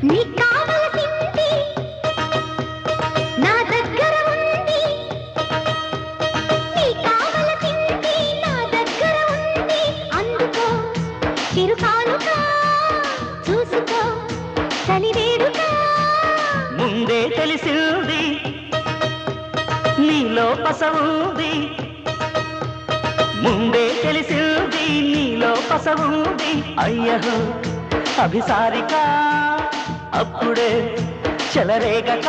నీ కావలసింది నా దగ్గర ఉంది, నీ కావలసింది నా దగ్గర ఉంది. అందుకో చిరుకానుక, చూసుకో చలివేడుక. ముందే తెలిసింది నీలో పసవుంది, ముందే తెలిసింది నీలో పసవుంది. అయ్యహో అభిసారిక అప్పుడే చెలరేగక